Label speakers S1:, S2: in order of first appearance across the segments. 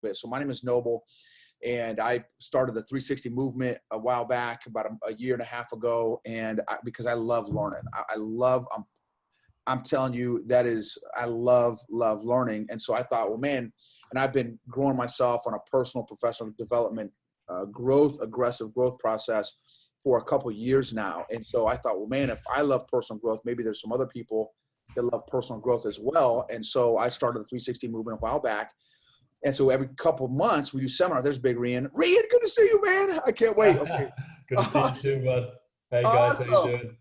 S1: bit. So my name is Noble, and I started the 360 movement a while back, about a year and a half ago. And because I love learning, I'm telling you, I love learning. And so I thought, well, man, and I've been growing myself on a personal, professional development, aggressive growth process for a couple of years now. And so I thought, well, man, if I love personal growth, maybe there's some other people that love personal growth as well. And so I started the 360 movement a while back. And so every couple of months we do seminar. There's big Rian. Rian, good to see you, man. I can't wait. Okay.
S2: Good to see you too, bud. Hey guys,
S1: Awesome.
S2: how you doing?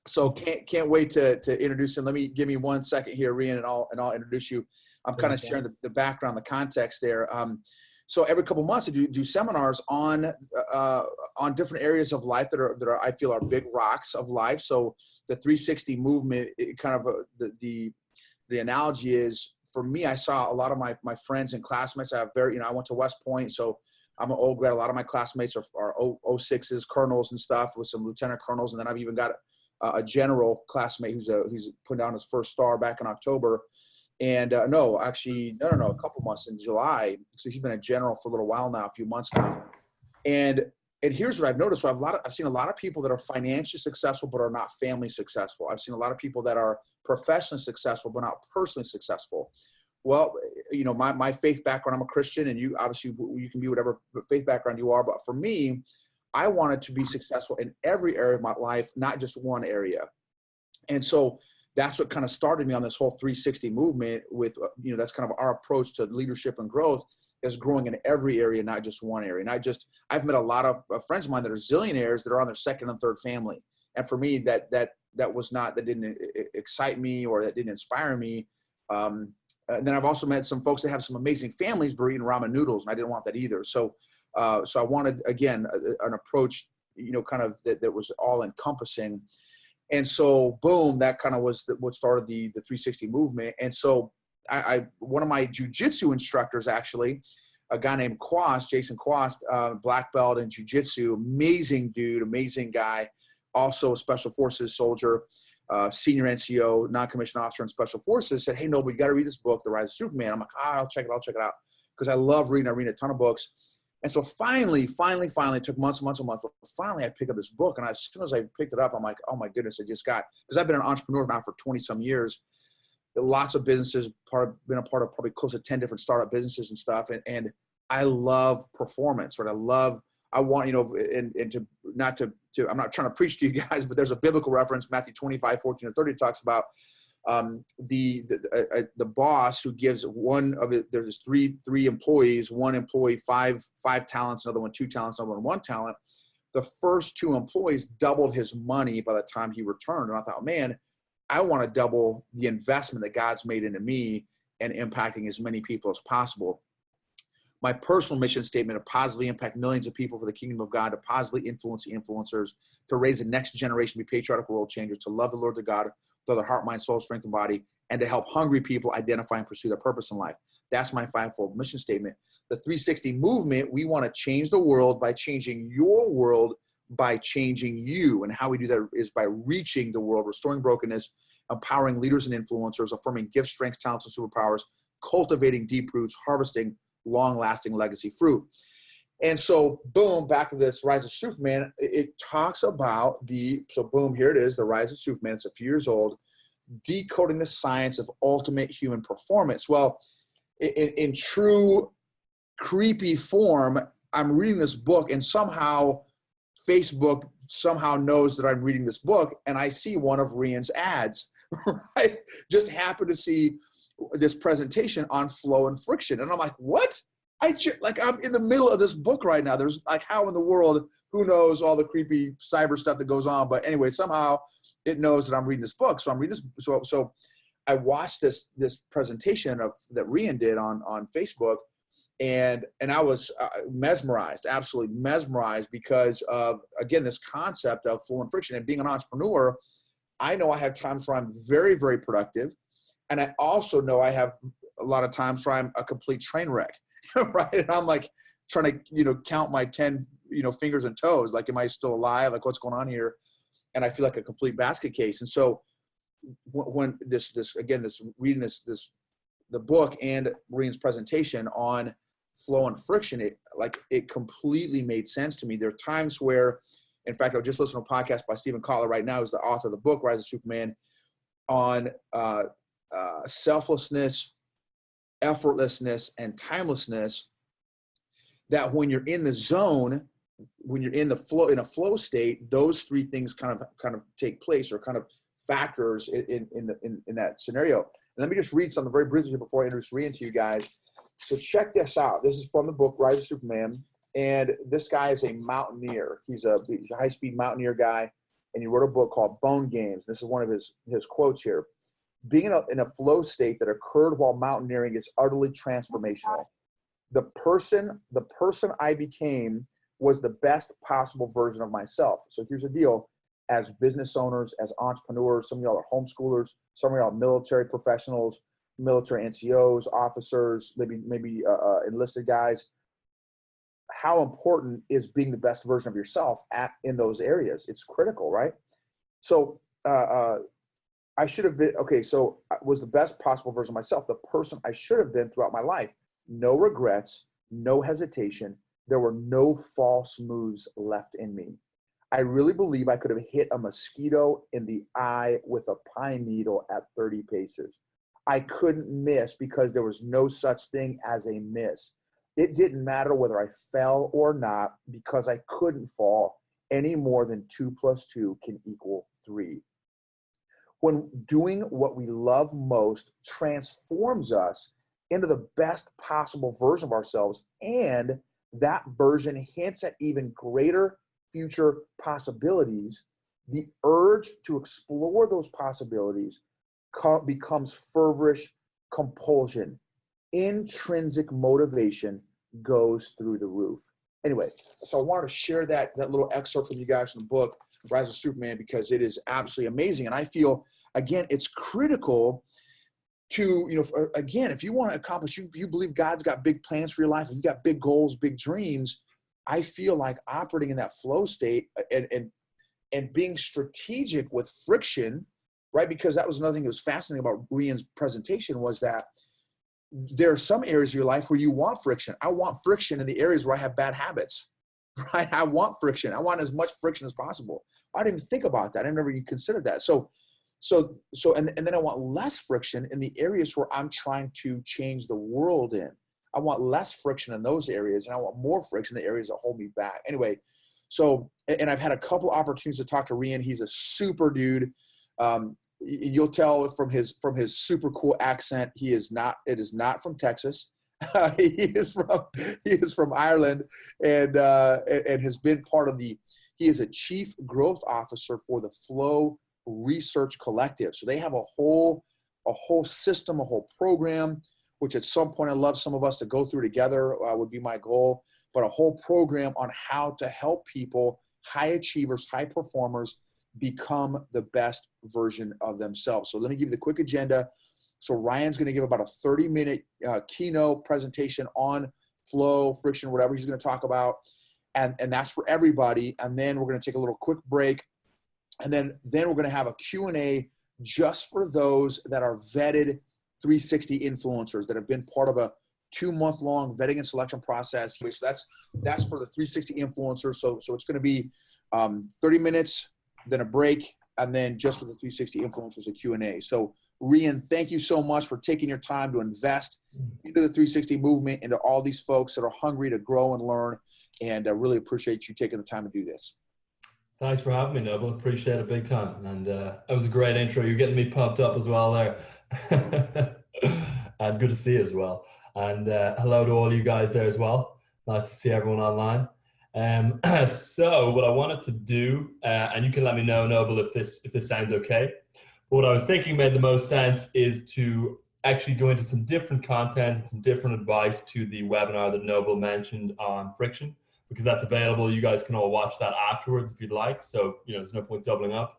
S1: So can't wait to introduce him. Give me 1 second here, Rian, and I'll introduce you. I'm kind of sharing the background, the context there. So every couple of months I do seminars on different areas of life that are I feel are big rocks of life. So the 360 movement, the analogy is, for me, I saw a lot of my friends and classmates. I went to West Point, so I'm an old grad. A lot of my classmates are 06s, colonels and stuff, with some lieutenant colonels, and then I've even got a general classmate who's putting down his first star back in October. And a couple months in July. So he's been a general for a little while now, a few months now. And here's what I've noticed. So I've seen a lot of people that are financially successful but are not family successful. I've seen a lot of people that are professionally successful but not personally successful. Well, my faith background, I'm a Christian, and you can be whatever faith background you are. But for me, I wanted to be successful in every area of my life, not just one area. And so that's what kind of started me on this whole 360 movement with, that's kind of our approach to leadership and growth, is growing in every area, not just one area. I've met a lot of friends of mine that are zillionaires that are on their second and third family. And for me, that didn't excite me, or that didn't inspire me. And then I've also met some folks that have some amazing families but are eating ramen noodles, and I didn't want that either. So I wanted, again, an approach, kind of that was all encompassing. And so, boom, that kind of was what started the 360 movement. And so one of my jujitsu instructors, actually, a guy named Jason Quast, black belt in jujitsu, amazing dude, amazing guy, also a special forces soldier, senior NCO, non-commissioned officer in special forces, said, hey, Noble, you got to read this book, The Rise of Superman. I'm like, I'll check it out. Because I love reading. I read a ton of books. And so finally, it took months, but finally I picked up this book. And as soon as I picked it up, I'm like, oh my goodness, because I've been an entrepreneur now for 20 some years, lots of businesses, been a part of probably close to 10 different startup businesses and stuff. And I love performance, right? I want, I'm not trying to preach to you guys, but there's a biblical reference, Matthew 25:14-30 talks about the boss who gives there's three employees, one employee five talents, another one 2 talents, another one 1 talent. The first 2 employees doubled his money by the time he returned. And I thought, man, I want to double the investment that God's made into me and impacting as many people as possible. My personal mission statement: to positively impact millions of people for the kingdom of God, to positively influence the influencers, to raise the next generation to be patriotic world changers, to love the Lord their God with all their heart, mind, soul, strength, and body, and to help hungry people identify and pursue their purpose in life. That's my 5-fold mission statement. The 360 movement, we want to change the world by changing your world, by changing you. And how we do that is by reaching the world, restoring brokenness, empowering leaders and influencers, affirming gifts, strengths, talents, and superpowers, cultivating deep roots, harvesting long-lasting legacy fruit. And so, boom, back to this Rise of Superman. It talks about boom, here it is, the Rise of Superman. It's a few years old, decoding the science of ultimate human performance. Well, in true creepy form, I'm reading this book, and somehow Facebook knows that I'm reading this book, and I see one of Rian's ads, right? Just happen to see this presentation on flow and friction. And I'm like, what? I'm in the middle of this book right now. There's like, how in the world, who knows all the creepy cyber stuff that goes on. But anyway, somehow it knows that I'm reading this book. So I'm reading this. So I watched this presentation that Rian did on Facebook. And I was mesmerized, absolutely mesmerized, because of, again, this concept of flow and friction. And being an entrepreneur, I know I have times where I'm very, very productive. And I also know I have a lot of times where I'm a complete train wreck, right? And I'm like trying to, count my 10, fingers and toes. Like, am I still alive? Like, what's going on here? And I feel like a complete basket case. And so when this reading this the book and Rian's presentation on flow and friction, it completely made sense to me. There are times where, in fact, I just listened to a podcast by Stephen Kotler right now, who's the author of the book, Rise of Superman, on selflessness, effortlessness, and timelessness, that when you're in the zone, when you're in a flow state, those three things kind of take place, or kind of factors in that scenario. And let me just read something very briefly here before I introduce Rian to you guys. So check this out. This is from the book, Rise of Superman. And this guy is a mountaineer. He's a high-speed mountaineer guy. And he wrote a book called Bone Games. This is one of his quotes here. Being in a flow state that occurred while mountaineering is utterly transformational. The person I became was the best possible version of myself. So here's the deal. As business owners, as entrepreneurs, some of y'all are homeschoolers, some of y'all are military professionals, military NCOs, officers, maybe enlisted guys. How important is being the best version of yourself in those areas? It's critical, right? So I should have been, okay, so I was the best possible version of myself, the person I should have been throughout my life. No regrets, no hesitation. There were no false moves left in me. I really believe I could have hit a mosquito in the eye with a pine needle at 30 paces. I couldn't miss because there was no such thing as a miss. It didn't matter whether I fell or not, because I couldn't fall any more than 2 + 2 can equal 3. When doing what we love most transforms us into the best possible version of ourselves, and that version hints at even greater future possibilities, the urge to explore those possibilities becomes feverish compulsion. Intrinsic motivation goes through the roof. Anyway, so I wanted to share that little excerpt from you guys from the book, Rise of Superman, because it is absolutely amazing. And I feel, again, it's critical to, again, if you want to accomplish, you believe God's got big plans for your life, and you got big goals, big dreams, I feel like operating in that flow state and being strategic with friction, right? Because that was another thing that was fascinating about Rian's presentation, was that there are some areas of your life where you want friction. I want friction in the areas where I have bad habits, right? I want friction. I want as much friction as possible. I didn't even think about that. I never even considered that. And then I want less friction in the areas where I'm trying to change the world in. I want less friction in those areas, and I want more friction in the areas that hold me back. Anyway, and I've had a couple opportunities to talk to Rian. He's a super dude. You'll tell from his super cool accent, it is not from Texas. He is from Ireland, and has been part of he is a chief growth officer for the Flow Research Collective. So they have a whole system, a whole program, which at some point I'd love some of us to go through together, would be my goal, but a whole program on how to help people, high achievers, high performers, become the best version of themselves. So let me give you the quick agenda. So Ryan's going to give about a 30-minute keynote presentation on flow, friction, whatever he's going to talk about. And that's for everybody. And then we're going to take a little quick break. And then we're going to have a Q&A just for those that are vetted 360 influencers that have been part of a 2-month-long vetting and selection process. So that's for the 360 influencers. So it's going to be 30 minutes, then a break, and then just for the 360 influencers, a Q&A. So Rian, thank you so much for taking your time to invest into the 360 movement, into all these folks that are hungry to grow and learn. And I really appreciate you taking the time to do this.
S2: Thanks for having me, Noble. Appreciate it big time. And that was a great intro. You're getting me pumped up as well there. And good to see you as well. And hello to all you guys there as well. Nice to see everyone online. So what I wanted to do, and you can let me know, Noble, if this sounds okay. But what I was thinking made the most sense is to actually go into some different content and some different advice to the webinar that Noble mentioned on friction, because that's available. You guys can all watch that afterwards if you'd like. So, there's no point doubling up.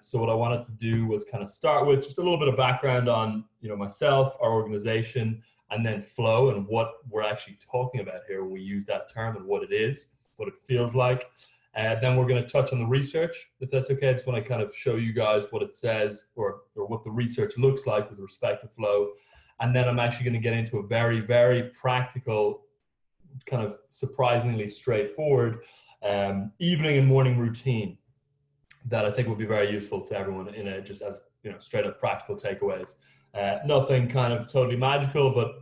S2: So what I wanted to do was kind of start with just a little bit of background on, myself, our organization, and then flow and what we're actually talking about here when we use that term, and what it is, what it feels like. Then we're going to touch on the research, if that's okay. I just want to kind of show you guys what it says, or what the research looks like with respect to flow. And then I'm actually going to get into a very, very practical, kind of surprisingly straightforward evening and morning routine that I think will be very useful to everyone in a, just as, straight up practical takeaways. Nothing kind of totally magical, but,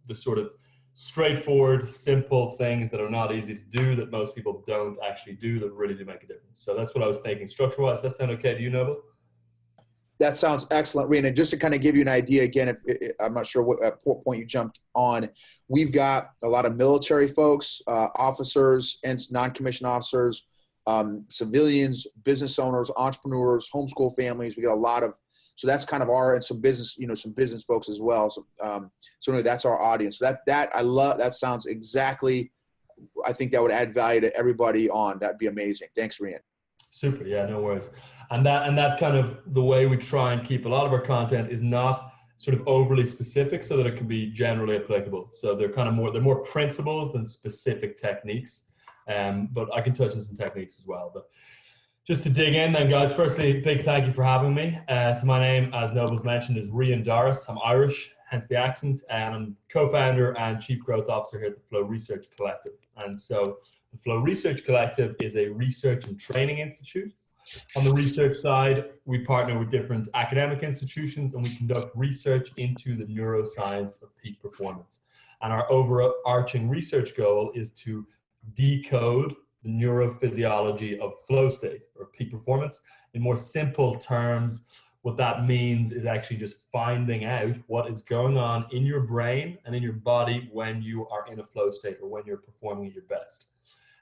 S2: the sort of straightforward, simple things that are not easy to do that most people don't actually do that really do make a difference. So that's what I was thinking. Structure-wise, that sound okay to you, Noble?
S1: That sounds excellent, Rian. And just to kind of give you an idea, again, if I'm not sure what point you jumped on, we've got a lot of military folks, officers, and non-commissioned officers, civilians, business owners, entrepreneurs, homeschool families. We got a lot of, so that's kind of and some business, some business folks as well. So, so anyway, that's our audience. So that I love. That sounds exactly. I think that would add value to everybody on. That'd be amazing. Thanks, Rian.
S2: Super. Yeah, no worries. And that kind of the way we try and keep a lot of our content is not sort of overly specific so that it can be generally applicable. So they're kind of more principles than specific techniques. But I can touch on some techniques as well. But just to dig in then, guys, firstly, big thank you for having me. So my name, as Noble's mentioned, is Rian Doris. I'm Irish, hence the accent, and I'm co-founder and chief growth officer here at the Flow Research Collective. And so the Flow Research Collective is a research and training institute. On the research side, we partner with different academic institutions and we conduct research into the neuroscience of peak performance. And our overarching research goal is to decode the neurophysiology of flow state or peak performance. In more simple terms, what that means is actually just finding out what is going on in your brain and in your body when you are in a flow state or when you're performing at your best.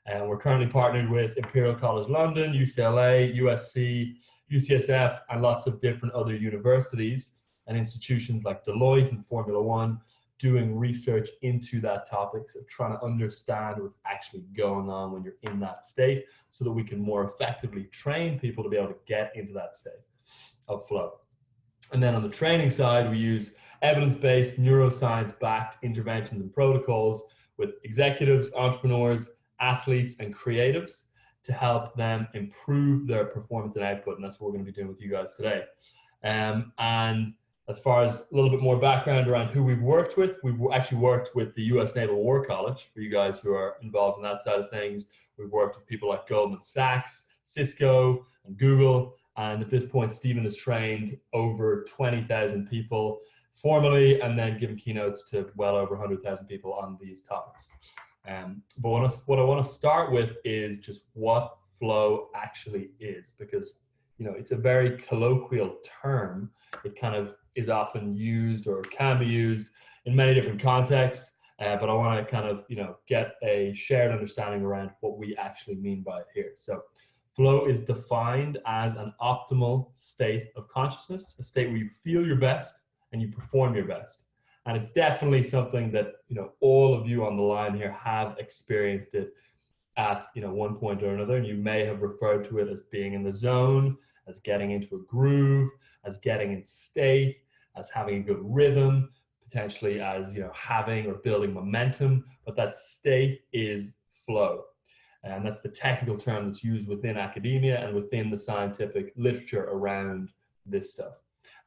S2: And we're currently partnered with Imperial College London, UCLA, USC, UCSF, and lots of different other universities and institutions like Deloitte and Formula One, doing research into that topic, so trying to understand what's actually going on when you're in that state so that we can more effectively train people to be able to get into that state of flow. And then on the training side, we use evidence-based, neuroscience-backed interventions and protocols with executives, entrepreneurs, athletes, and creatives to help them improve their performance and output. And that's what we're going to be doing with you guys today. And as far as a little bit more background around who we've worked with, we've actually worked with the US Naval War College, for you guys who are involved in that side of things. We've worked with people like Goldman Sachs, Cisco, and Google. And at this point, Stephen has trained over 20,000 people formally and then given keynotes to well over 100,000 people on these topics. But what I want to start with is just what flow actually is, because it's a very colloquial term. It kind of is often used or can be used in many different contexts, but I want to kind of get a shared understanding around what we actually mean by it here. So flow is defined as an optimal state of consciousness, a state where you feel your best and you perform your best. And it's definitely something that all of you on the line here have experienced it at one point or another, and you may have referred to it as being in the zone, as getting into a groove, as getting in state, as having a good rhythm, potentially as having or building momentum. But that state is flow, and that's the technical term that's used within academia and within the scientific literature around this stuff.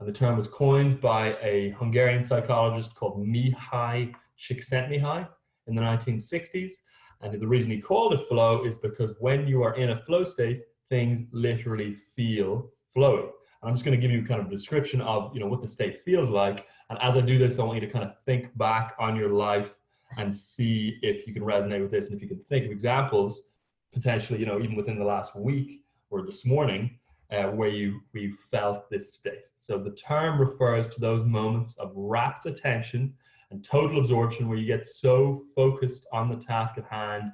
S2: And the term was coined by a Hungarian psychologist called Mihaly Csikszentmihalyi in the 1960s. And the reason he called it flow is because when you are in a flow state, things literally feel flowy. And I'm just going to give you kind of a description of what the state feels like. And as I do this, I want you to kind of think back on your life and see if you can resonate with this, and if you can think of examples, potentially even within the last week or this morning, where we felt this state. So the term refers to those moments of rapt attention and total absorption where you get so focused on the task at hand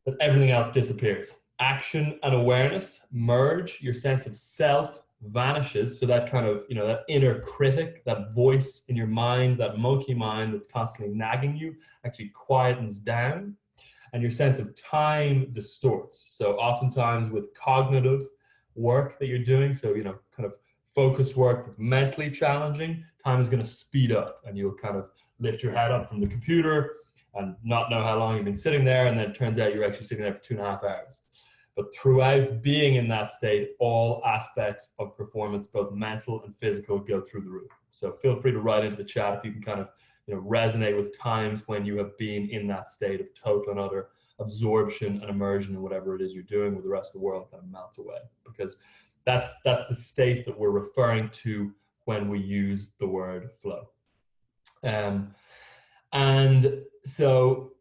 S2: that everything else disappears. Action and awareness merge, your sense of self vanishes. So that kind of, that inner critic, that voice in your mind, that monkey mind that's constantly nagging you, actually quietens down, and your sense of time distorts. So oftentimes with cognitive work that you're doing, so kind of focus work that's mentally challenging, time is going to speed up, and you'll kind of lift your head up from the computer and not know how long you've been sitting there, and then it turns out you're actually sitting there for 2.5 hours. But throughout being in that state, all aspects of performance, both mental and physical, go through the roof. So feel free to write into the chat if you can kind of, resonate with times when you have been in that state of total and utter absorption and immersion in whatever it is you're doing, where the rest of the world kind of melts away. Because that's the state that we're referring to when we use the word flow. And so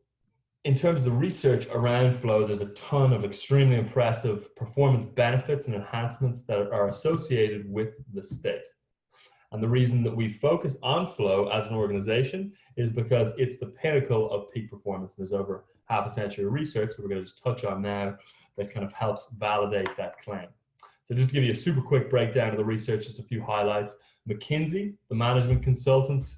S2: in terms of the research around flow, there's a ton of extremely impressive performance benefits and enhancements that are associated with the state. And the reason that we focus on flow as an organization is because it's the pinnacle of peak performance. And there's over half a century of research that we're going to just touch on now that kind of helps validate that claim. So just to give you a super quick breakdown of the research, just a few highlights. McKinsey, the management consultancy,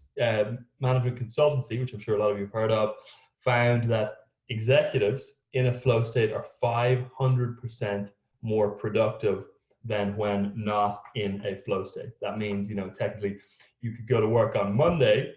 S2: which I'm sure a lot of you have heard of, found that executives in a flow state are 500% more productive than when not in a flow state. That means, technically you could go to work on Monday,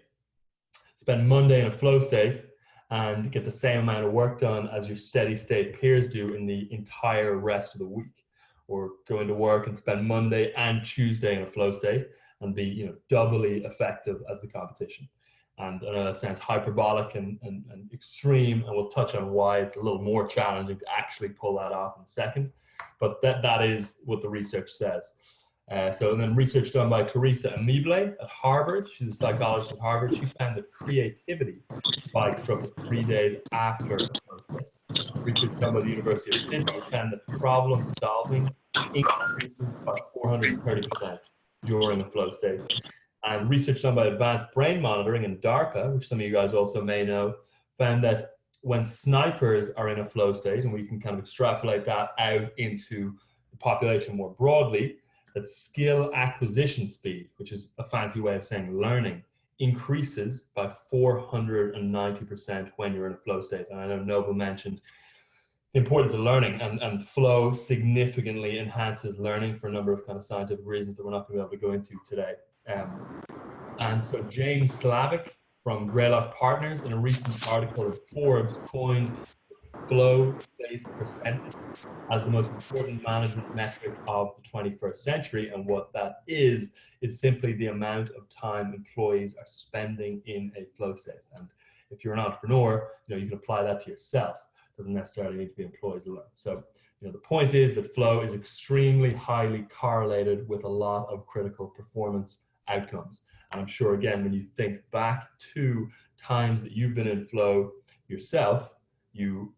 S2: spend Monday in a flow state, and get the same amount of work done as your steady state peers do in the entire rest of the week. Or go into work and spend Monday and Tuesday in a flow state and be, doubly effective as the competition. And I know that sounds hyperbolic and extreme, and we'll touch on why it's a little more challenging to actually pull that off in a second. But that is what the research says. And then research done by Teresa Amible at Harvard. She's a psychologist at Harvard. She found that creativity spikes for up to 3 days after a flow state. Research done by the University of Sydney found that problem solving increases by 430% during a flow state. And research done by Advanced Brain Monitoring and DARPA, which some of you guys also may know, found that when snipers are in a flow state, and we can kind of extrapolate that out into the population more broadly, that skill acquisition speed, which is a fancy way of saying learning, increases by 490% when you're in a flow state. And I know Noble mentioned the importance of learning, and flow significantly enhances learning for a number of kind of scientific reasons that we're not going to be able to go into today. And so James Slavic from Greylock Partners, in a recent article in Forbes, coined flow state percentage as the most important management metric of the 21st century. And what that is simply the amount of time employees are spending in a flow state. And if you're an entrepreneur, you can apply that to yourself. It doesn't necessarily need to be employees alone. So, the point is that flow is extremely highly correlated with a lot of critical performance outcomes. And I'm sure, again, when you think back to times that you've been in flow yourself, you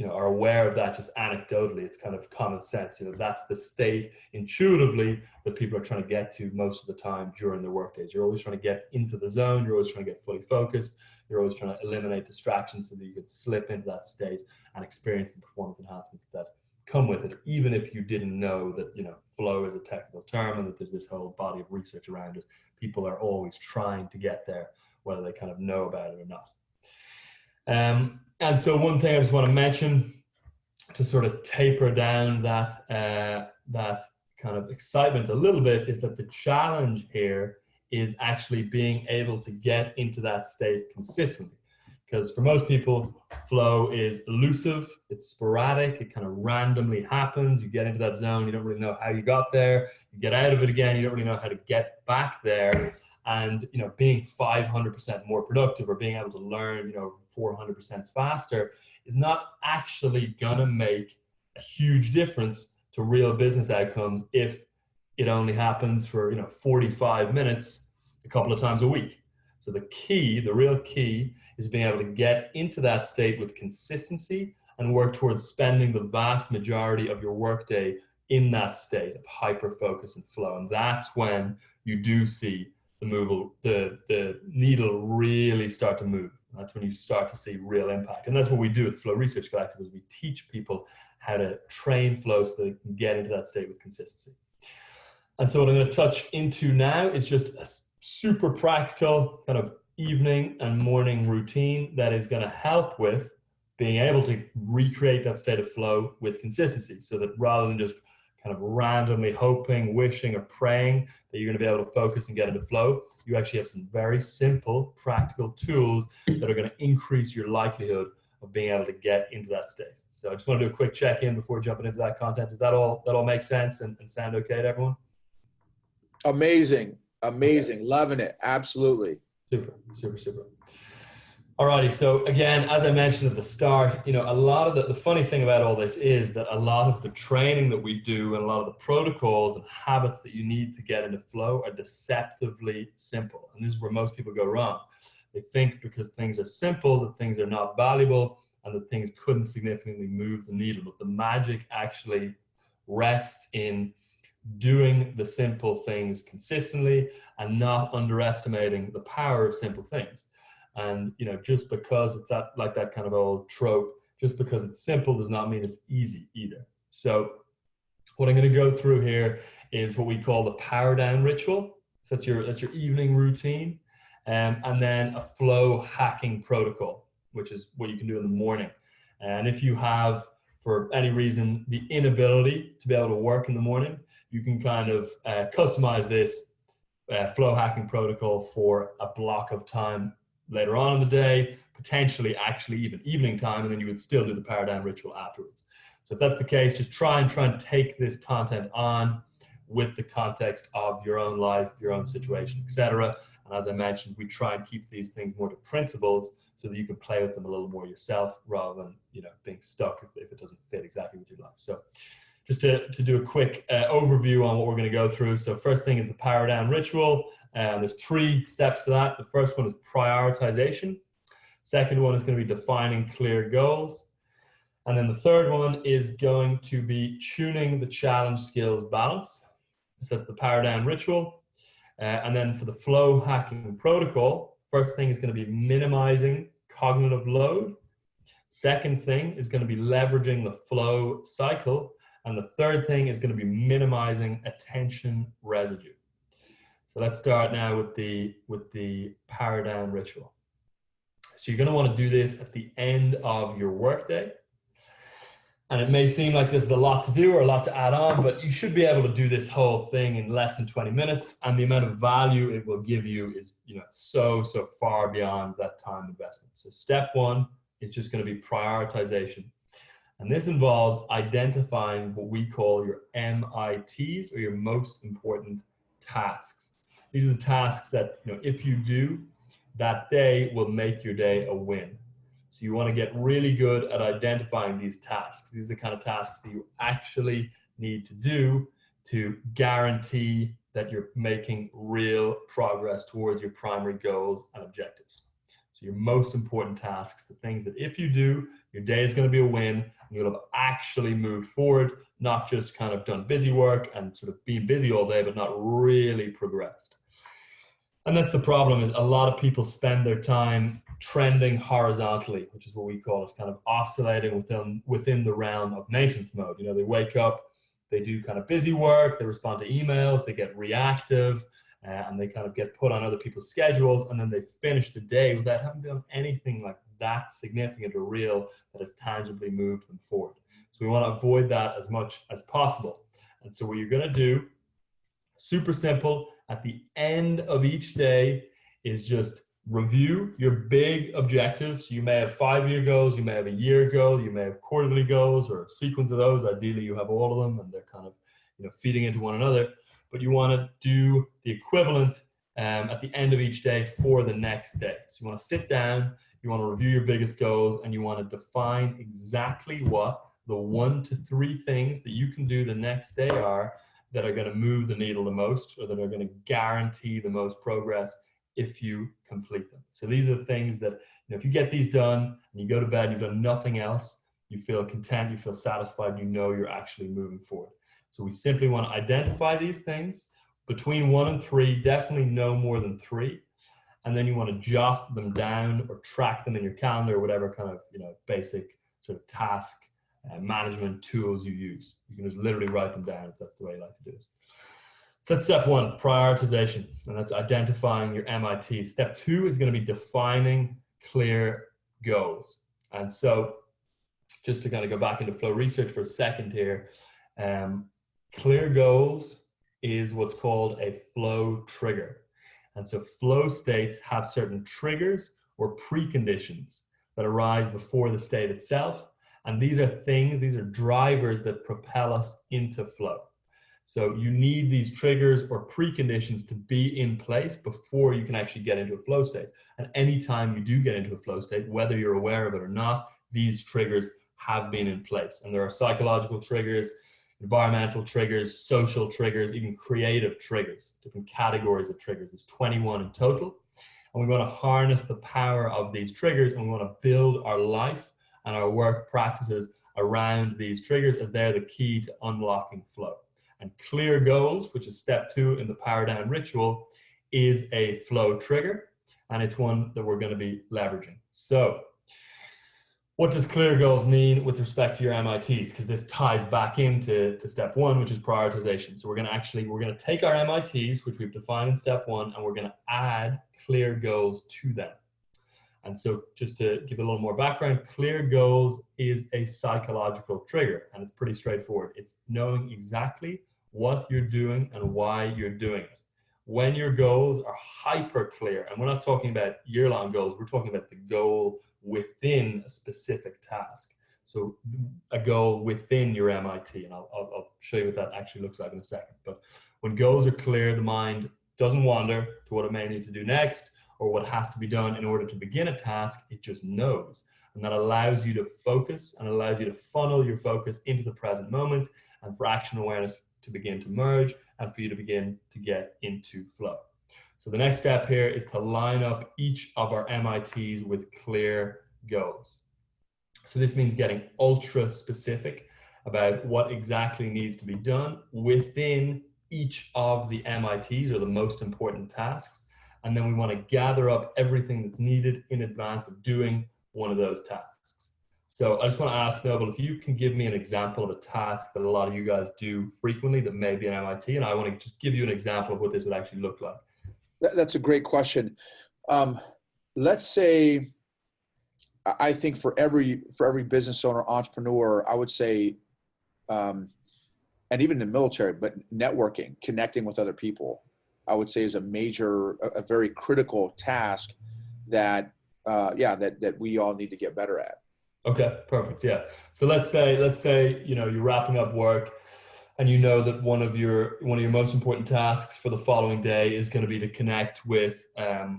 S2: are aware of that just anecdotally. It's kind of common sense. That's the state intuitively that people are trying to get to most of the time during their work days. You're always trying to get into the zone. You're always trying to get fully focused. You're always trying to eliminate distractions so that you can slip into that state and experience the performance enhancements that come with it, even if you didn't know that, flow is a technical term and that there's this whole body of research around it. People are always trying to get there, whether they kind of know about it or not. And so one thing I just want to mention to sort of taper down that kind of excitement a little bit is that the challenge here is actually being able to get into that state consistently. Because for most people, flow is elusive, it's sporadic, it kind of randomly happens. You get into that zone, you don't really know how you got there. You get out of it again, you don't really know how to get back there. And being 500% more productive or being able to learn 400% faster is not actually gonna make a huge difference to real business outcomes if it only happens for 45 minutes a couple of times a week. So the real key is being able to get into that state with consistency and work towards spending the vast majority of your workday in that state of hyper focus and flow. And that's when you do see the needle really start to move. That's when you start to see real impact. And that's what we do at the Flow Research Collective, is we teach people how to train flow so they can get into that state with consistency. And so what I'm going to touch into now is just a super practical kind of evening and morning routine that is going to help with being able to recreate that state of flow with consistency, so that rather than just kind of randomly hoping, wishing, or praying that you're going to be able to focus and get into flow, you actually have some very simple, practical tools that are going to increase your likelihood of being able to get into that state. So I just want to do a quick check-in before jumping into that content. Does that all make sense and sound okay to everyone?
S1: Amazing. Amazing. Loving it. Absolutely.
S2: Super, super, super. Alrighty, so again, as I mentioned at the start, you know, a lot of the funny thing about all this is that a lot of the training that we do and a lot of the protocols and habits that you need to get into flow are deceptively simple. And this is where most people go wrong. They think because things are simple that things are not valuable and that things couldn't significantly move the needle. But the magic actually rests in doing the simple things consistently and not underestimating the power of simple things. And you know, just because it's that, like that kind of old trope, just because it's simple does not mean it's easy either. So what I'm going to go through here is what we call the power down ritual. So that's your evening routine, and then a flow hacking protocol, which is what you can do in the morning. And if you have, for any reason, the inability to be able to work in the morning, you can kind of customize this flow hacking protocol for a block of time later on in the day, potentially actually even evening time, and then you would still do the power down ritual afterwards. So if that's the case, just try and take this content on with the context of your own life, your own situation, etc. And as I mentioned, we try and keep these things more to principles so that you can play with them a little more yourself rather than, you know, being stuck if it doesn't fit exactly with your life. So just to do a quick overview on what we're going to go through. So first thing is the power down ritual. There's 3 steps to that. The first one is prioritization. Second one is going to be defining clear goals. And then the third one is going to be tuning the challenge skills balance. So that's the power down ritual. And then for the flow hacking protocol, first thing is going to be minimizing cognitive load. Second thing is going to be leveraging the flow cycle. And the third thing is going to be minimizing attention residue. So let's start now with the power down ritual. So you're going to want to do this at the end of your workday. And it may seem like this is a lot to do or a lot to add on, but you should be able to do this whole thing in less than 20 minutes. And the amount of value it will give you is, you know, so far beyond that time investment. So step 1 is just going to be prioritization. And this involves identifying what we call your MITs, or your most important tasks. These are the tasks that, you know, if you do, that day will make your day a win. So you want to get really good at identifying these tasks. These are the kind of tasks that you actually need to do to guarantee that you're making real progress towards your primary goals and objectives. So your most important tasks, the things that if you do, your day is going to be a win, and you'll have actually moved forward, not just kind of done busy work and sort of being busy all day, but not really progressed. And that's the problem, is a lot of people spend their time trending horizontally, which is what we call it, kind of oscillating within the realm of maintenance mode. You know, they wake up, they do kind of busy work, they respond to emails, they get reactive, and they kind of get put on other people's schedules, and then they finish the day without having done anything like that significant or real that has tangibly moved them forward. So we want to avoid that as much as possible. And so what you're going to do, super simple, at the end of each day is just review your big objectives. You may have 5-year goals, you may have a year goal, you may have quarterly goals, or a sequence of those. Ideally, you have all of them, and they're kind of, you know, feeding into one another. But you want to do the equivalent at the end of each day for the next day. So you want to sit down, you want to review your biggest goals, and you want to define exactly what the 1 to 3 things that you can do the next day are that are going to move the needle the most, or that are going to guarantee the most progress if you complete them. So these are the things that, you know, if you get these done and you go to bed and you've done nothing else, you feel content, you feel satisfied, you know you're actually moving forward. So we simply want to identify these things between 1 and 3, definitely no more than 3. And then you want to jot them down or track them in your calendar, or whatever kind of, you know, basic sort of task management tools you use. You can just literally write them down if that's the way you like to do it. So that's step 1, prioritization, and that's identifying your MIT. Step 2 is going to be defining clear goals. And so just to kind of go back into flow research for a second here, clear goals is what's called a flow trigger. And so flow states have certain triggers or preconditions that arise before the state itself. And these are things, these are drivers that propel us into flow. So you need these triggers or preconditions to be in place before you can actually get into a flow state. And anytime you do get into a flow state, whether you're aware of it or not, these triggers have been in place. And there are psychological triggers, environmental triggers, social triggers, even creative triggers, different categories of triggers. There's 21 in total. And we want to harness the power of these triggers, and we want to build our life and our work practices around these triggers, as they're the key to unlocking flow. And clear goals, which is step 2 in the Power Down ritual, is a flow trigger, and it's one that we're going to be leveraging. So what does clear goals mean with respect to your MITs? Because this ties back into step 1, which is prioritization. So we're going to take our MITs, which we've defined in step 1, and we're going to add clear goals to them. And so just to give a little more background, clear goals is a psychological trigger, and it's pretty straightforward. It's knowing exactly what you're doing and why you're doing it. When your goals are hyper clear, and we're not talking about year-long goals, we're talking about the goal within a specific task. So a goal within your MIT, and I'll show you what that actually looks like in a second. But when goals are clear, the mind doesn't wander to what it may need to do next or what has to be done in order to begin a task. It just knows. And that allows you to focus and allows you to funnel your focus into the present moment, and for action awareness to begin to merge and for you to begin to get into flow. So the next step here is to line up each of our MITs with clear goals. So this means getting ultra specific about what exactly needs to be done within each of the MITs, or the most important tasks. And then we want to gather up everything that's needed in advance of doing one of those tasks. So I just want to ask Noble, if you can give me an example of a task that a lot of you guys do frequently that may be an MIT, and I want to just give you an example of what this would actually look like.
S1: That's a great question. Let's say, I think for every business owner, entrepreneur, I would say, and even in the military, but networking, connecting with other people, I would say is a very critical task that we all need to get better at.
S2: Okay, perfect. Yeah. So let's say you're wrapping up work, and you know that one of your most important tasks for the following day is going to be to connect with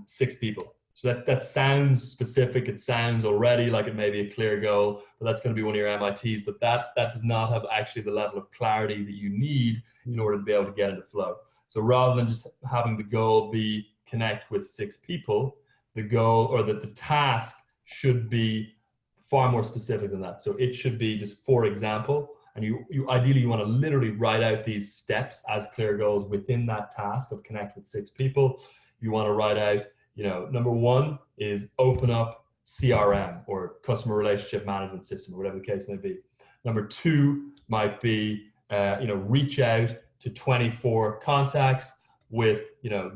S2: 6 people. So that sounds specific. It sounds already like it may be a clear goal, but that's going to be one of your MITs. But that does not have actually the level of clarity that you need in order to be able to get into flow. So rather than just having the goal be connect with 6 people, the goal or the task should be far more specific than that. So it should be just, for example, and you ideally want to literally write out these steps as clear goals within that task of connect with 6 people. You want to write out, number 1 is open up CRM or customer relationship management system, or whatever the case may be. Number 2 might be, reach out to 24 contacts with,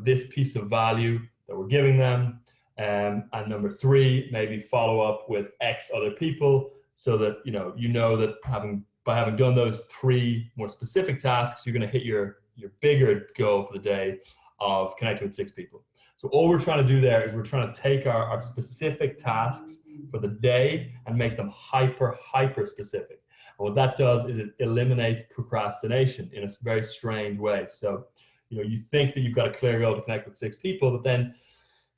S2: this piece of value that we're giving them. And number 3, maybe follow up with X other people, so that, that by having done those 3 more specific tasks, you're going to hit your bigger goal for the day of connecting with 6 people. So all we're trying to do there is we're trying to take our specific tasks for the day and make them hyper specific. And what that does is it eliminates procrastination in a very strange way. So, you think that you've got a clear goal to connect with 6 people, but then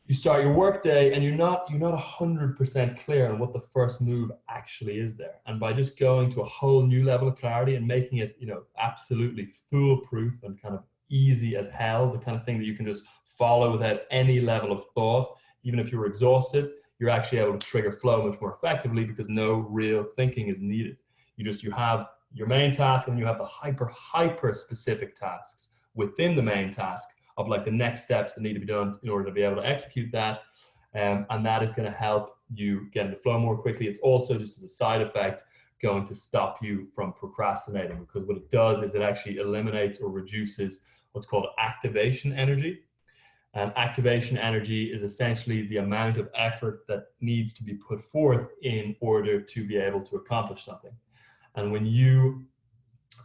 S2: you start your work day and you're not 100% clear on what the first move actually is there. And by just going to a whole new level of clarity and making it, absolutely foolproof and kind of easy as hell, the kind of thing that you can just follow without any level of thought, even if you're exhausted, you're actually able to trigger flow much more effectively because no real thinking is needed. You have your main task, and you have the hyper specific tasks within the main task of like the next steps that need to be done in order to be able to execute that. And that is going to help you get into flow more quickly. It's also, just as a side effect, going to stop you from procrastinating, because what it does is it actually eliminates or reduces what's called activation energy. And activation energy is essentially the amount of effort that needs to be put forth in order to be able to accomplish something. And when you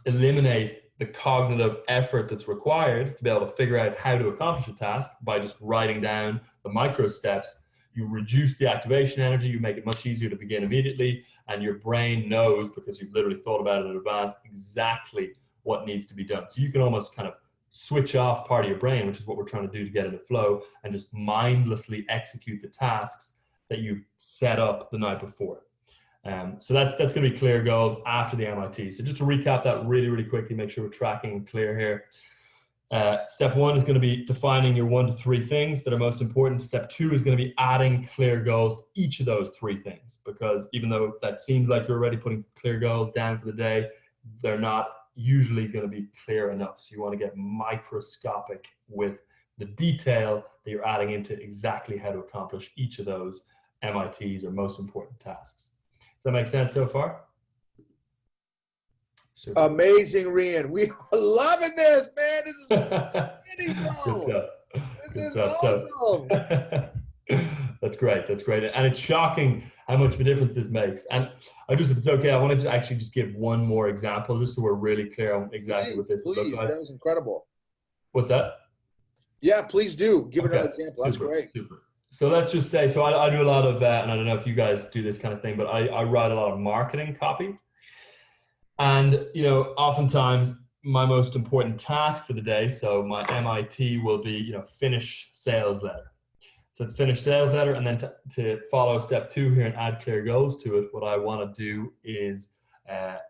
S2: eliminate the cognitive effort that's required to be able to figure out how to accomplish a task by just writing down the micro steps, you reduce the activation energy, you make it much easier to begin immediately, and your brain knows, because you've literally thought about it in advance, exactly what needs to be done. So you can almost kind of switch off part of your brain, which is what we're trying to do to get into flow, and just mindlessly execute the tasks that you've set up the night before. So that's going to be clear goals after the MIT. So just to recap that really, really quickly, make sure we're tracking and clear here. Step 1 is going to be defining your 1 to 3 things that are most important. Step 2 is going to be adding clear goals to each of those 3 things, because even though that seems like you're already putting clear goals down for the day, they're not usually going to be clear enough. So you want to get microscopic with the detail that you're adding into exactly how to accomplish each of those MITs or most important tasks. Does that make sense so far?
S1: Super. Amazing, Rian. We are loving this, man. This is kidding, bro.
S2: Good stuff.
S1: This is awesome.
S2: That's great. That's great. And it's shocking how much of a difference this makes. And if it's okay, I wanted to actually just give one more example, just so we're really clear on exactly what this would look like.
S1: That was incredible.
S2: What's that?
S1: Yeah, please do. Give another example. That's great.
S2: Super. So let's just say, so I do a lot of, and I don't know if you guys do this kind of thing, but I write a lot of marketing copy. And, you know, oftentimes my most important task for the day, so my MIT will be, you know, finish sales letter. So it's finish sales letter, and then to follow step 2 here and add clear goals to it, what I want to do is,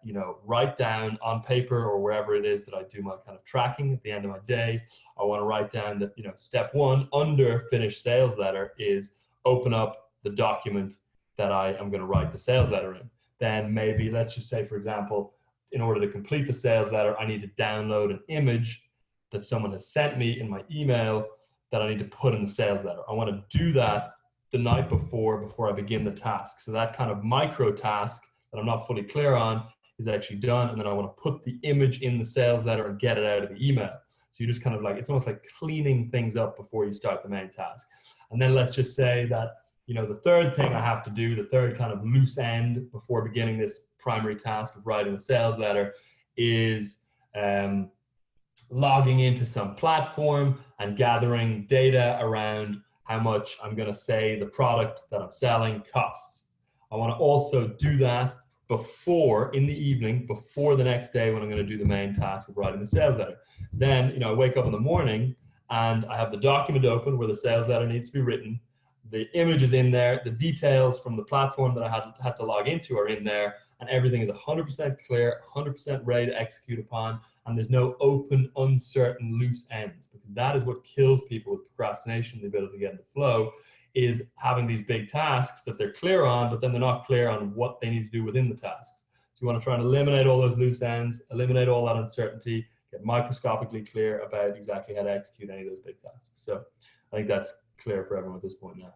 S2: you know, write down on paper or wherever it is that I do my kind of tracking at the end of my day. I want to write down that, you know, step 1 under finish sales letter is open up the document that I am going to write the sales letter in. Then maybe, let's just say, for example, in order to complete the sales letter, I need to download an image that someone has sent me in my email that I need to put in the sales letter. I want to do that the night before I begin the task. So that kind of micro task that I'm not fully clear on is actually done. And then I want to put the image in the sales letter and get it out of the email. So you just kind of like, it's almost like cleaning things up before you start the main task. And then let's just say that, you know, the third thing I have to do, the third kind of loose end before beginning this primary task of writing the sales letter is logging into some platform and gathering data around how much I'm going to say the product that I'm selling costs. I want to also do that before, in the evening, before the next day when I'm going to do the main task of writing the sales letter. Then, you know, I wake up in the morning and I have the document open where the sales letter needs to be written. The image is in there. The details from the platform that I had to log into are in there, and everything is 100% clear, 100% ready to execute upon. And there's no open, uncertain, loose ends, because that is what kills people with procrastination, the ability to get into flow, is having these big tasks that they're clear on, but then they're not clear on what they need to do within the tasks. So you want to try and eliminate all those loose ends, eliminate all that uncertainty, get microscopically clear about exactly how to execute any of those big tasks. So I think that's clear for everyone at this point now.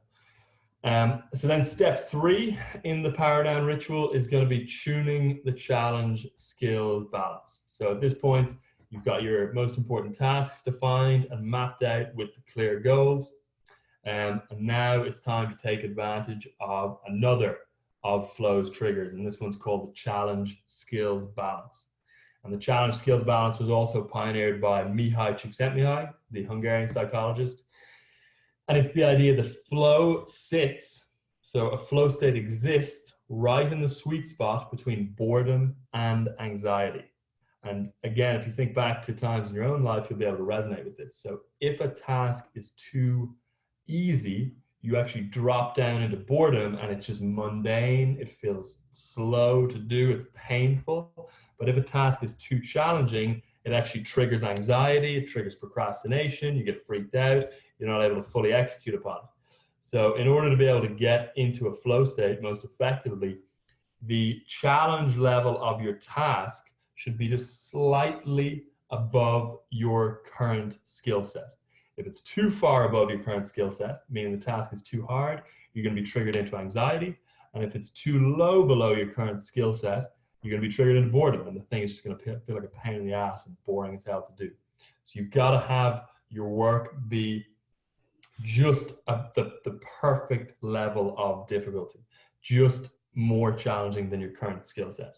S2: So then step 3 in the Power Down ritual is going to be tuning the challenge skills balance. So at this point, you've got your most important tasks defined and mapped out with the clear goals. And now it's time to take advantage of another of Flow's triggers. And this one's called the challenge skills balance. And the challenge skills balance was also pioneered by Mihai Csikszentmihalyi, the Hungarian psychologist. And it's the idea that flow sits, so a flow state exists right in the sweet spot between boredom and anxiety. And again, if you think back to times in your own life, you'll be able to resonate with this. So if a task is too easy, you actually drop down into boredom and it's just mundane, it feels slow to do, it's painful. But if a task is too challenging, it actually triggers anxiety, it triggers procrastination, you get freaked out, you're not able to fully execute upon it. So in order to be able to get into a flow state most effectively, the challenge level of your task should be just slightly above your current skill set. If it's too far above your current skill set, meaning the task is too hard, you're going to be triggered into anxiety. And if it's too low below your current skill set, you're going to be triggered into boredom. And the thing is just going to feel like a pain in the ass and boring as hell to do. So you've got to have your work be just at the perfect level of difficulty, just more challenging than your current skill set.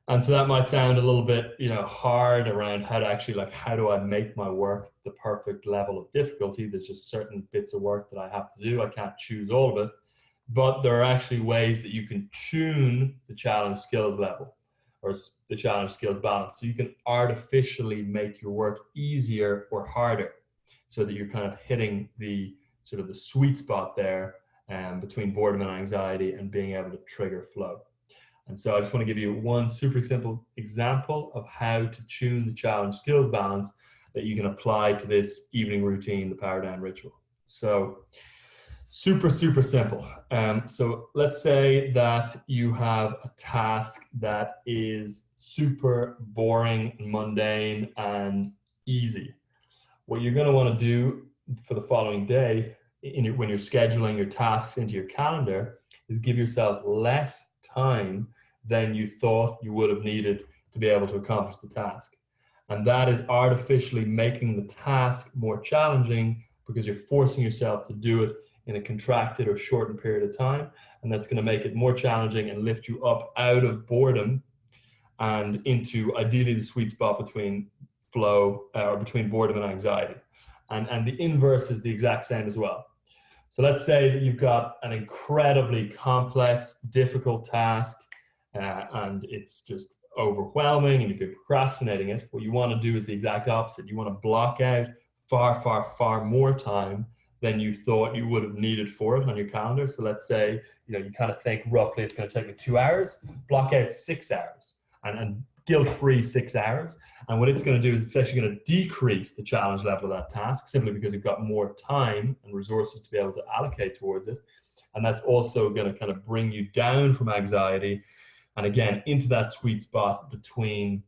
S2: And so that might sound a little bit, you know, hard around how to actually, like, how do I make my work the perfect level of difficulty? There's just certain bits of work that I have to do. I can't choose all of it, but there are actually ways that you can tune the challenge skills level, the challenge skills balance. So you can artificially make your work easier or harder so that you're kind of hitting the sort of the sweet spot there between boredom and anxiety and being able to trigger flow. And so I just want to give you one super simple example of how to tune the challenge skills balance that you can apply to this evening routine, the Power Down ritual. So super, super simple. So let's say that you have a task that is super boring, mundane, and easy. What you're going to want to do for the following day, when you're scheduling your tasks into your calendar, is give yourself less time than you thought you would have needed to be able to accomplish the task. And that is artificially making the task more challenging because you're forcing yourself to do it in a contracted or shortened period of time. And that's going to make it more challenging and lift you up out of boredom and into ideally the sweet spot between flow or between boredom and anxiety. And the inverse is the exact same as well. So let's say that you've got an incredibly complex, difficult task and it's just overwhelming and you've been procrastinating it. What you want to do is the exact opposite. You want to block out far, far, far more time than you thought you would have needed for it on your calendar. So let's say, you kind of think roughly it's going to take me 2 hours, block out 6 hours and guilt-free 6 hours. And what it's going to do is it's actually going to decrease the challenge level of that task simply because you've got more time and resources to be able to allocate towards it. And that's also going to kind of bring you down from anxiety and again, into that sweet spot between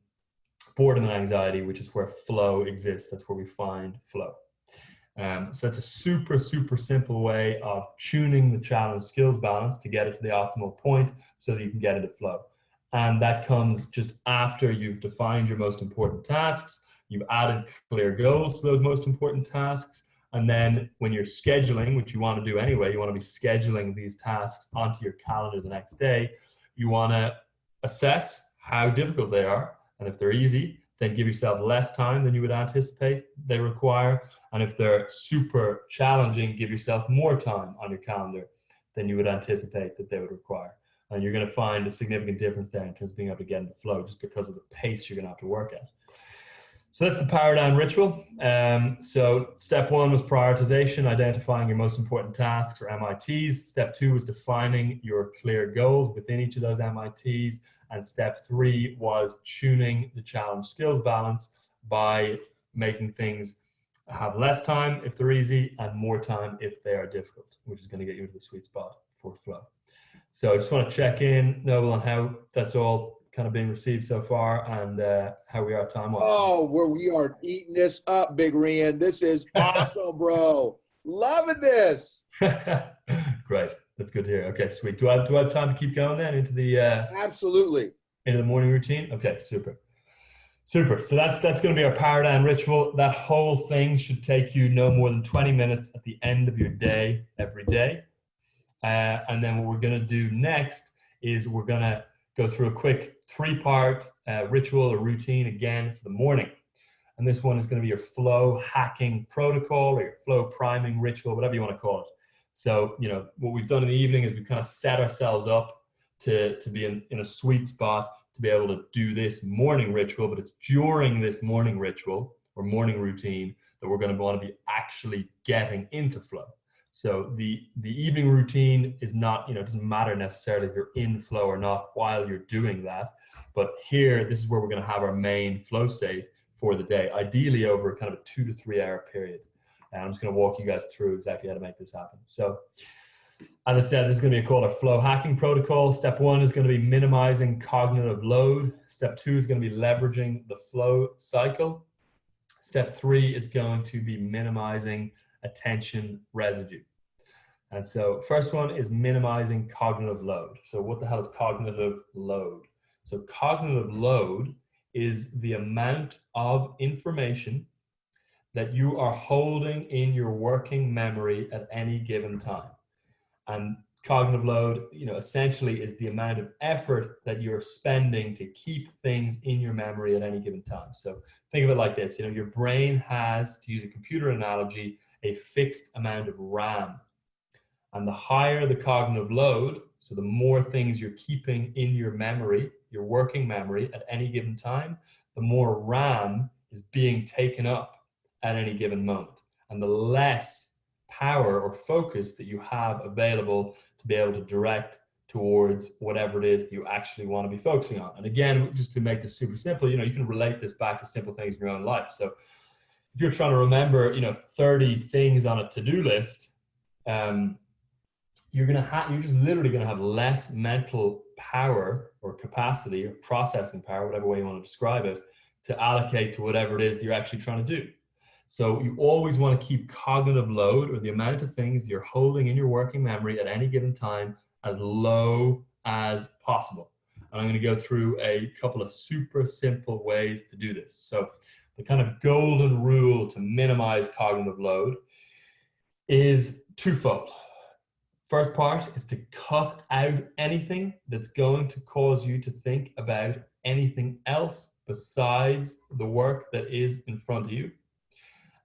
S2: boredom and anxiety, which is where flow exists. That's where we find flow. So it's a super, super simple way of tuning the challenge skills balance to get it to the optimal point so that you can get into flow. And that comes just after you've defined your most important tasks, you've added clear goals to those most important tasks. And then when you're scheduling, which you want to do anyway, you want to be scheduling these tasks onto your calendar the next day. You want to assess how difficult they are. And if they're easy, then give yourself less time than you would anticipate they require. And if they're super challenging, give yourself more time on your calendar than you would anticipate that they would require. And you're going to find a significant difference there in terms of being able to get into flow just because of the pace you're going to have to work at. So that's the Power Down ritual. So step one was prioritization, identifying your most important tasks or MITs. Step two was defining your clear goals within each of those MITs. And step three was tuning the challenge skills balance by making things have less time if they're easy and more time if they are difficult, which is going to get you into the sweet spot for flow. So I just want to check in, Noble, on how that's all kind of being received so far and how we are time-wise.
S1: Oh, where we are eating this up, Big Rian. This is awesome, bro. Loving this.
S2: Great. That's good to hear. Okay, sweet. Do I have time to keep going then into the
S1: Absolutely.
S2: Into the morning routine? Okay, super. Super. So that's going to be our Power Down ritual. That whole thing should take you no more than 20 minutes at the end of your day every day. And then what we're going to do next is we're going to go through a quick 3-part ritual or routine again for the morning. And this one is going to be your flow hacking protocol or your flow priming ritual, whatever you want to call it. So, what we've done in the evening is we've kind of set ourselves up to be in a sweet spot to be able to do this morning ritual, but it's during this morning ritual or morning routine that we're going to want to be actually getting into flow. So the evening routine is not, it doesn't matter necessarily if you're in flow or not while you're doing that. But here, this is where we're going to have our main flow state for the day, ideally over kind of a 2 to 3 hour period. And I'm just going to walk you guys through exactly how to make this happen. So as I said, this is going to be called our flow hacking protocol. Step one is going to be minimizing cognitive load. Step two is going to be leveraging the flow cycle. Step three is going to be minimizing attention residue. And so first one is minimizing cognitive load. So what the hell is cognitive load? So cognitive load is the amount of information that you are holding in your working memory at any given time. And cognitive load, essentially is the amount of effort that you're spending to keep things in your memory at any given time. So think of it like this, your brain has, to use a computer analogy, a fixed amount of RAM. And the higher the cognitive load, so the more things you're keeping in your memory your working memory at any given time, the more RAM is being taken up at any given moment, and the less power or focus that you have available to be able to direct towards whatever it is that you actually want to be focusing on. And again, just to make this super simple, you can relate this back to simple things in your own life. So if you're trying to remember, 30 things on a to-do list, you're just literally going to have less mental power or capacity or processing power, whatever way you want to describe it, to allocate to whatever it is that you're actually trying to do. So you always want to keep cognitive load, or the amount of things that you're holding in your working memory at any given time, as low as possible. And I'm going to go through a couple of super simple ways to do this. So the kind of golden rule to minimize cognitive load is twofold. First part is to cut out anything that's going to cause you to think about anything else besides the work that is in front of you.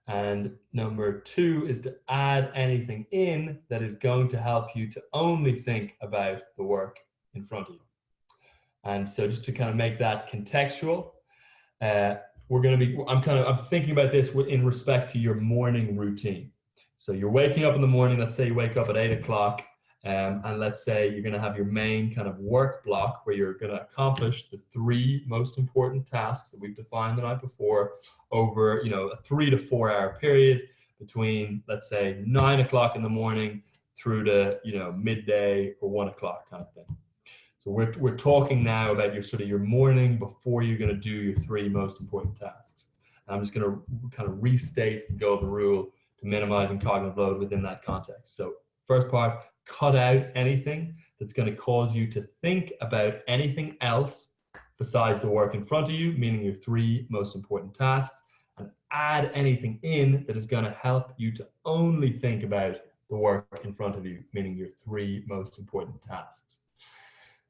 S2: And number two is to add anything in that is going to help you to only think about the work in front of you. And so just to kind of make that contextual, I'm thinking about this in respect to your morning routine. So you're waking up in the morning, let's say you wake up at 8 o'clock, and let's say you're going to have your main kind of work block where you're going to accomplish the 3 most important tasks that we've defined the night before over, a 3 to 4 hour period between, let's say, 9 o'clock in the morning through to, midday or 1 o'clock kind of thing. So we're talking now about your morning before you're going to do your 3 most important tasks. I'm just going to kind of restate the golden rule to minimizing cognitive load within that context. So first part, cut out anything that's going to cause you to think about anything else besides the work in front of you, meaning your 3 most important tasks, and add anything in that is going to help you to only think about the work in front of you, meaning your 3 most important tasks.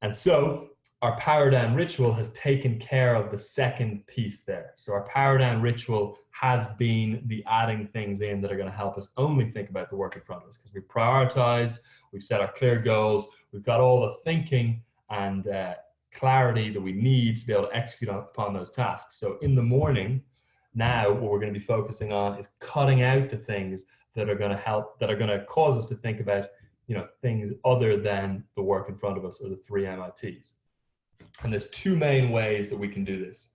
S2: And so our power down ritual has taken care of the second piece there. So our power down ritual has been the adding things in that are going to help us only think about the work in front of us, because we've prioritized, we've set our clear goals, we've got all the thinking and clarity that we need to be able to execute upon those tasks. So in the morning, now what we're going to be focusing on is cutting out the things that are going to cause us to think about things other than the work in front of us, or the 3 MITs. And there's 2 main ways that we can do this,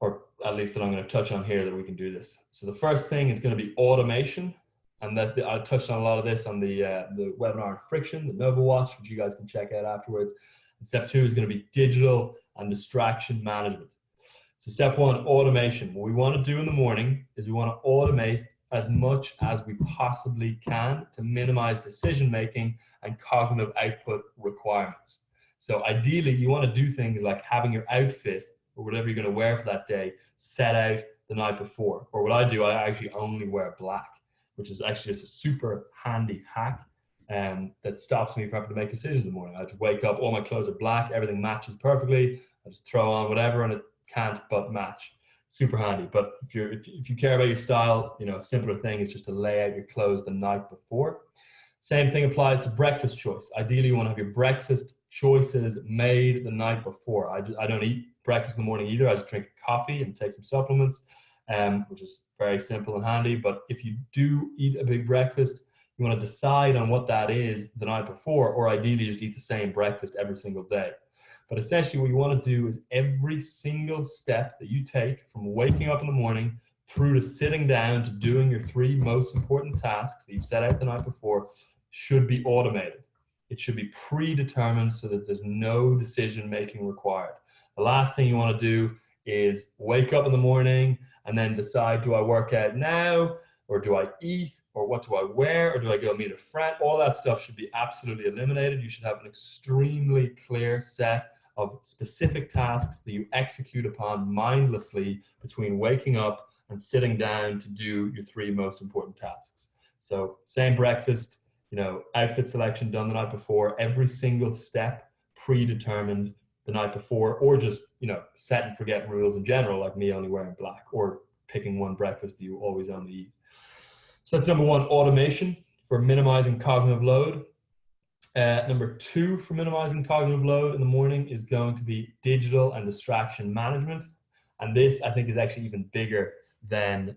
S2: or at least that I'm going to touch on here that we can do this. So the first thing is going to be automation, and that I touched on a lot of this on the webinar on friction, the Nova Watch, which you guys can check out afterwards. And step 2 is going to be digital and distraction management. So step 1, automation. What we want to do in the morning is we want to automate as much as we possibly can to minimize decision making and cognitive output requirements. So ideally, you want to do things like having your outfit or whatever you're going to wear for that day set out the night before. Or what I do, I actually only wear black, which is actually just a super handy hack that stops me from having to make decisions in the morning. I just wake up, all my clothes are black, everything matches perfectly. I just throw on whatever and it can't but match. Super handy. But if you care about your style, a simpler thing is just to lay out your clothes the night before. Same thing applies to breakfast choice. Ideally, you want to have your breakfast choices made the night before. I don't eat breakfast in the morning either. I just drink coffee and take some supplements, which is very simple and handy. But if you do eat a big breakfast, you want to decide on what that is the night before, or ideally just eat the same breakfast every single day. But essentially what you want to do is every single step that you take from waking up in the morning through to sitting down to doing your 3 most important tasks that you've set out the night before should be automated. It should be predetermined so that there's no decision making required. The last thing you want to do is wake up in the morning and then decide, do I work out now, or do I eat, or what do I wear, or do I go meet a friend? All that stuff should be absolutely eliminated. You should have an extremely clear set of specific tasks that you execute upon mindlessly between waking up and sitting down to do your 3 most important tasks. So same breakfast, outfit selection done the night before, every single step predetermined the night before, or just, set and forget rules in general, like me only wearing black, or picking one breakfast that you always only eat. So that's number 1, automation for minimizing cognitive load. Number two for minimizing cognitive load in the morning is going to be digital and distraction management. And this, I think, is actually even bigger than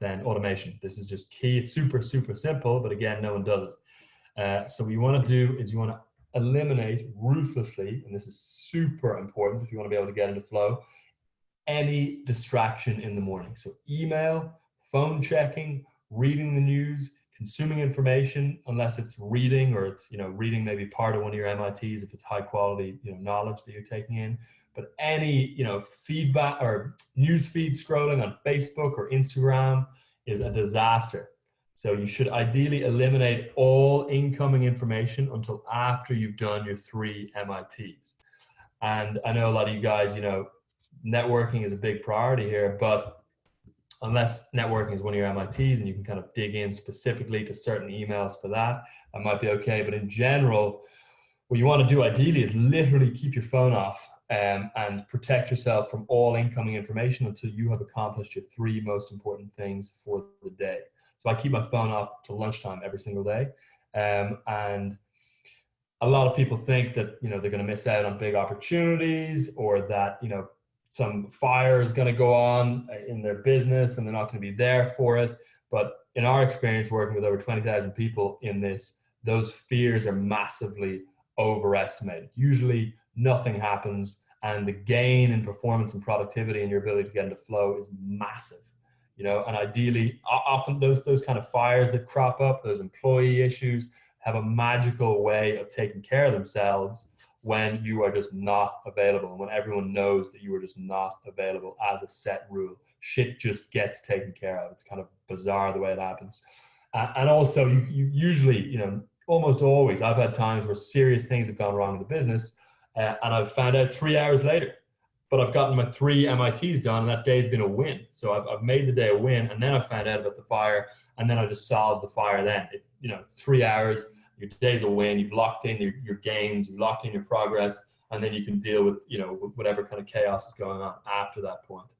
S2: automation. This is just key. It's super, super simple, but again, no one does it. So what you want to do is you want to eliminate ruthlessly, and this is super important if you want to be able to get into flow, any distraction in the morning. So email, phone checking, reading the news, consuming information, unless it's reading or it's, reading maybe part of one of your MITs if it's high quality, knowledge that you're taking in. But any, feedback or news feed scrolling on Facebook or Instagram is a disaster. So you should ideally eliminate all incoming information until after you've done your 3 MITs. And I know a lot of you guys, networking is a big priority here, but unless networking is one of your MITs and you can kind of dig in specifically to certain emails for that, that might be okay. But in general, what you want to do ideally is literally keep your phone off and protect yourself from all incoming information until you have accomplished your 3 most important things for the day. So I keep my phone off till lunchtime every single day. And a lot of people think that, they're going to miss out on big opportunities, or that, some fire is going to go on in their business and they're not going to be there for it. But in our experience working with over 20,000 people in this, those fears are massively overestimated. Usually nothing happens, and the gain in performance and productivity and your ability to get into flow is massive. And ideally, often those kind of fires that crop up, those employee issues, have a magical way of taking care of themselves when you are just not available, and when everyone knows that you are just not available as a set rule. Shit just gets taken care of. It's kind of bizarre the way it happens. And also, you usually, almost always, I've had times where serious things have gone wrong in the business, and I've found out 3 hours later. But I've gotten my 3 MITs done, and that day's been a win. So I've made the day a win, and then I found out about the fire, and then I just solved the fire then. 3 hours, your day's a win. You've locked in your gains, you've locked in your progress, and then you can deal with, whatever kind of chaos is going on after that point.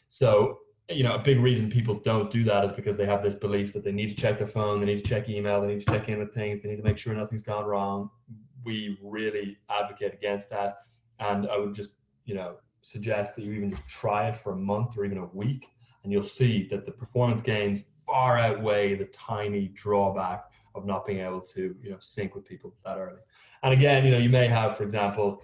S2: So, a big reason people don't do that is because they have this belief that they need to check their phone, they need to check email, they need to check in with things, they need to make sure nothing's gone wrong. We really advocate against that. And I would just, suggest that you even just try it for a month or even a week, and you'll see that the performance gains far outweigh the tiny drawback of not being able to, sync with people that early. And again, you may have, for example,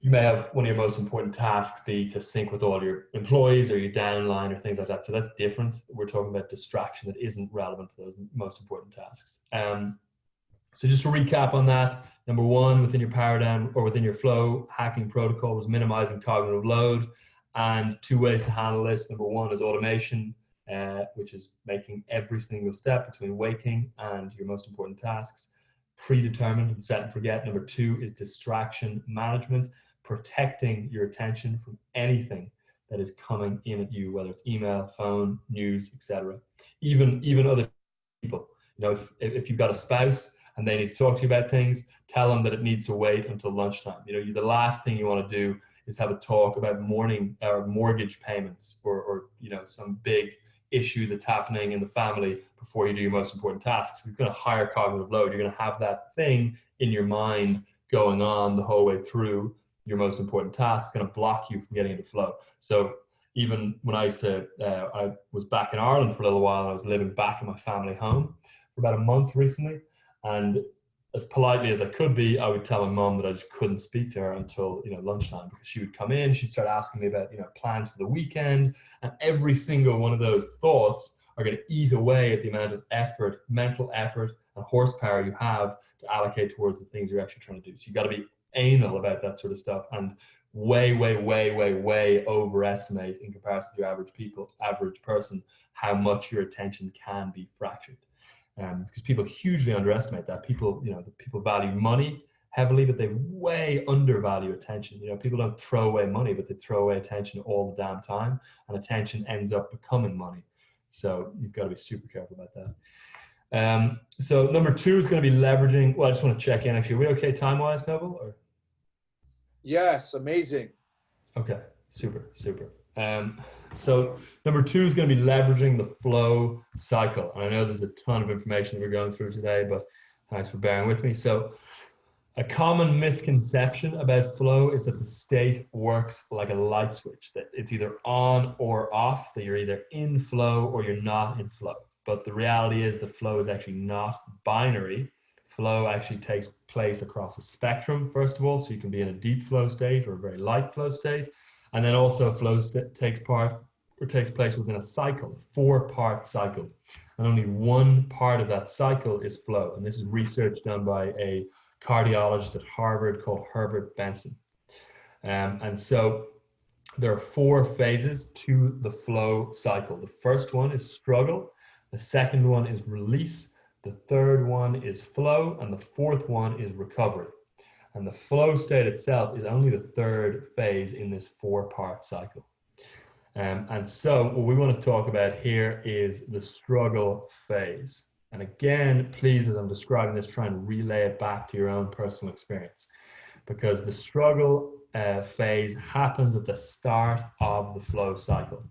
S2: you may have one of your most important tasks be to sync with all your employees or your downline or things like that. So that's different. We're talking about distraction that isn't relevant to those most important tasks. So just to recap on that, number 1 within your paradigm or within your flow hacking protocol was minimizing cognitive load. And 2 ways to handle this. Number 1 is automation, which is making every single step between waking and your most important tasks predetermined and set and forget. Number 2 is distraction management, protecting your attention from anything that is coming in at you, whether it's email, phone, news, etc. Even other people. If you've got a spouse and they need to talk to you about things, tell them that it needs to wait until lunchtime. The last thing you want to do is have a talk about mortgage payments or some big issue that's happening in the family before you do your most important tasks. It's going to higher cognitive load. You're going to have that thing in your mind going on the whole way through your most important tasks. It's going to block you from getting into flow. So even when I was back in Ireland for a little while, I was living back in my family home for about a month recently. And as politely as I could be, I would tell my mom that I just couldn't speak to her until lunchtime, because she would come in, she'd start asking me about plans for the weekend, and every single one of those thoughts are going to eat away at the amount of effort, mental effort, and horsepower you have to allocate towards the things you're actually trying to do. So you got to be anal about that sort of stuff, and way overestimate in comparison to your average person how much your attention can be fractured. Because people hugely underestimate that. People value money heavily, but they way undervalue attention. People don't throw away money, but they throw away attention all the damn time, and attention ends up becoming money. So you've got to be super careful about that. So number 2 is going to be leveraging. Well, I just want to check in. Actually, are we okay time-wise, Noble? Or?
S1: Yes, amazing.
S2: Okay, super. So number 2 is going to be leveraging the flow cycle. And I know there's a ton of information that we're going through today, but Thanks for bearing with me. So a common misconception about flow is that the state works like a light switch, that it's either on or off, that you're either in flow or you're not in flow. But the reality is that flow is actually not binary. Flow actually takes place across a spectrum, first of all, so you can be in a deep flow state or a very light flow state. And then also flow takes place within a cycle, a 4-part cycle. And only one part of that cycle is flow. And this is research done by a cardiologist at Harvard called Herbert Benson. And so there are 4 phases to the flow cycle. The first one is struggle. The second one is release. The third one is flow. And the fourth one is recovery. And the flow state itself is only the 3rd phase in this 4-part cycle. And so what we want to talk about here is the struggle phase. And again, please, as I'm describing this, try and relay it back to your own personal experience, because the struggle phase happens at the start of the flow cycle.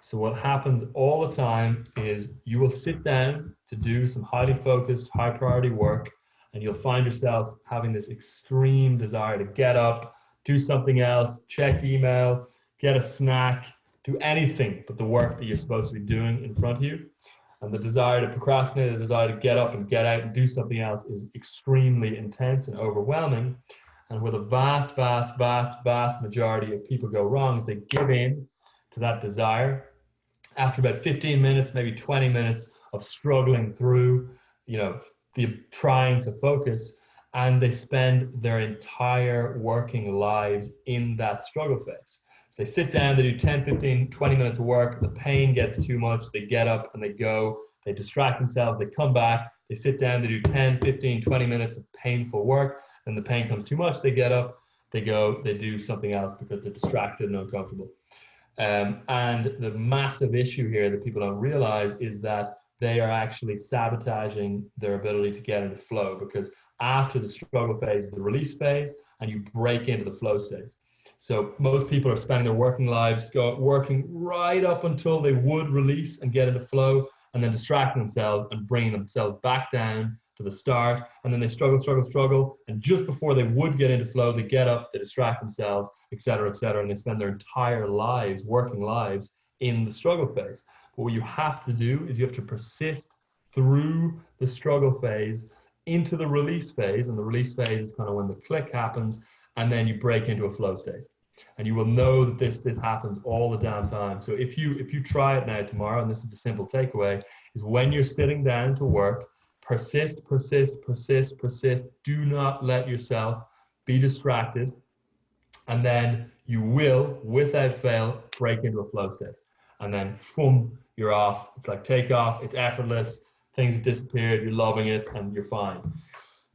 S2: So what happens all the time is you will sit down to do some highly focused, high priority work, and you'll find yourself having this extreme desire to get up, do something else, check email, get a snack, do anything but the work that you're supposed to be doing in front of you. And the desire to procrastinate, the desire to get up and get out and do something else is extremely intense and overwhelming. And where the vast majority of people go wrong is they give in to that desire. After about 15 minutes, maybe 20 minutes of struggling through, trying to focus, and they spend their entire working lives in that struggle phase. They sit down, they do 10, 15, 20 minutes of work, the pain gets too much, they get up and they go, they distract themselves, they come back, they sit down, they do 10, 15, 20 minutes of painful work, then the pain comes too much, they get up, they go, they do something else because they're distracted and uncomfortable. And the massive issue here that people don't realize is that they are actually sabotaging their ability to get into flow, because after the struggle phase is the release phase, and you break into the flow state. So most people are spending their working lives working right up until they would release and get into flow, and then distracting themselves and bringing themselves back down to the start. And then they struggle. And just before they would get into flow, they get up, they distract themselves, et cetera, and they spend their entire lives, working lives, in the struggle phase. But what you have to do is you have to persist through the struggle phase into the release phase. And the release phase is kind of when the click happens, and then you break into a flow state. And you will know that this happens all the damn time. So if you try it now tomorrow, and this is the simple takeaway, is when you're sitting down to work, persist. Do not let yourself be distracted. And then you will, without fail, break into a flow state. And then, boom, you're off. It's like takeoff. It's effortless. Things have disappeared. You're loving it, and you're fine.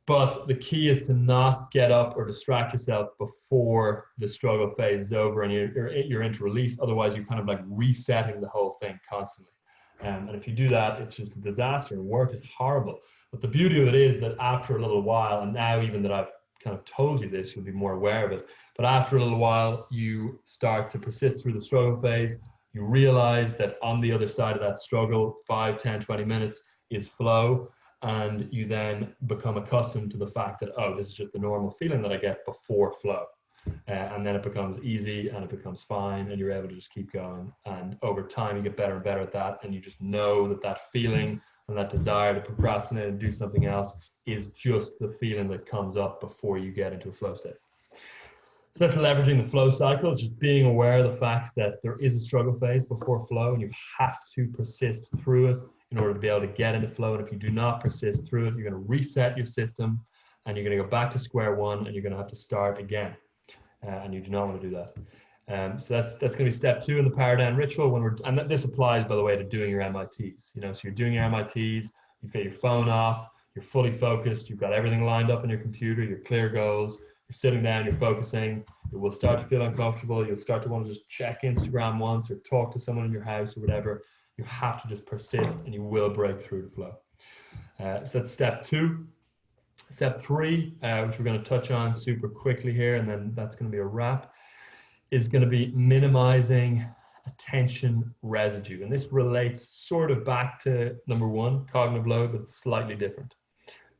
S2: But the key is to not get up or distract yourself before the struggle phase is over and you're into release. Otherwise, you're kind of like resetting the whole thing constantly. And if you do that, it's just a disaster. Work is horrible. But the beauty of it is that after a little while, and now even that I've kind of told you this, you'll be more aware of it. But after a little while, you start to persist through the struggle phase. You realize that on the other side of that struggle, 5, 10, 20 minutes is flow. And you then become accustomed to the fact that, oh, this is just the normal feeling that I get before flow. And then it becomes easy and it becomes fine, and you're able to just keep going. And over time, you get better and better at that. And you just know that that feeling and that desire to procrastinate and do something else is just the feeling that comes up before you get into a flow state. So that's leveraging the flow cycle, just being aware of the fact that there is a struggle phase before flow, and you have to persist through it in order to be able to get into flow. And if you do not persist through it, you're going to reset your system, and you're going to go back to square one, and you're going to have to start again. And you do not want to do that. So that's going to be step 2 in the power down ritual. And this applies, by the way, to doing your MITs. So you're doing your MITs, you've got your phone off, you're fully focused, you've got everything lined up on your computer, your clear goals, you're sitting down, you're focusing. It will start to feel uncomfortable. You'll start to want to just check Instagram once or talk to someone in your house or whatever. You have to just persist, and you will break through the flow. So that's step 2. Step 3, which we're going to touch on super quickly here, and then that's going to be a wrap, is going to be minimizing attention residue. And this relates sort of back to number 1, cognitive load, but it's slightly different.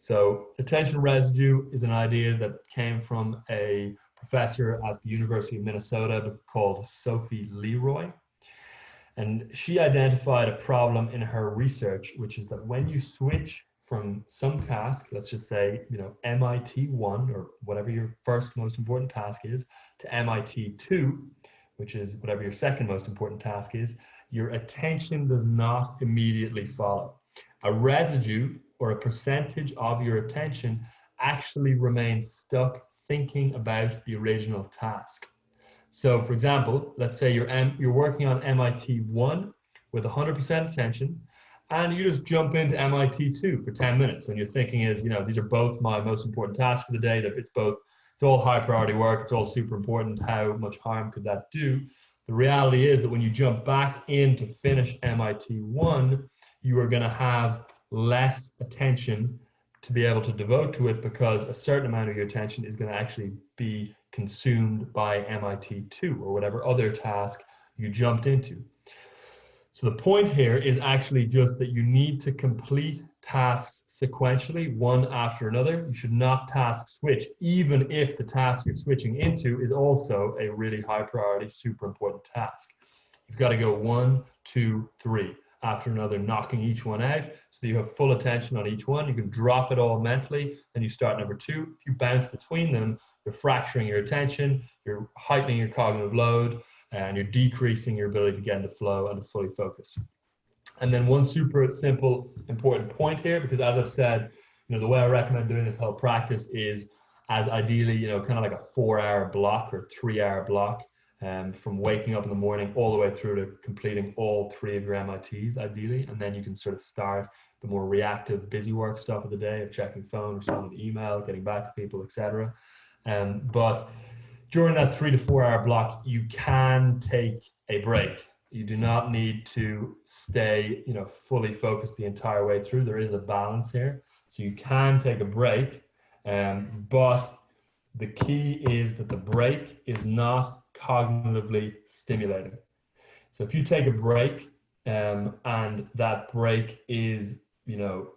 S2: So attention residue is an idea that came from a professor at the University of Minnesota called Sophie Leroy. And she identified a problem in her research, which is that when you switch from some task, let's just say, MIT 1 or whatever your first most important task is, to MIT 2, which is whatever your second most important task is, your attention does not immediately follow. A residue or a percentage of your attention actually remains stuck thinking about the original task. So for example, let's say you're working on MIT 1 with 100% attention, and you just jump into MIT 2 for 10 minutes, and your thinking is, these are both my most important tasks for the day. That it's all high priority work. It's all super important. How much harm could that do? The reality is that when you jump back in to finish MIT 1, you are going to have less attention to be able to devote to it, because a certain amount of your attention is going to actually be consumed by MIT 2 or whatever other task you jumped into. So the point here is actually just that you need to complete tasks sequentially, one after another. You should not task switch, even if the task you're switching into is also a really high priority, super important task. You've got to go 1, 2, 3 after another, knocking each one out so that you have full attention on each one. You can drop it all mentally, then you start number 2. If you bounce between them, you're fracturing your attention, you're heightening your cognitive load, and you're decreasing your ability to get into flow and to fully focus. And then one super simple, important point here, because as I've said, the way I recommend doing this whole practice is as ideally, kind of like a 4-hour block or 3-hour block, from waking up in the morning all the way through to completing all 3 of your MITs, ideally. And then you can sort of start the more reactive, busy work stuff of the day of checking phone, responding to email, getting back to people, etc. But during that 3 to 4 hour block, you can take a break. You do not need to stay, fully focused the entire way through. There is a balance here. So you can take a break, but the key is that the break is not cognitively stimulating. So if you take a break, and that break is,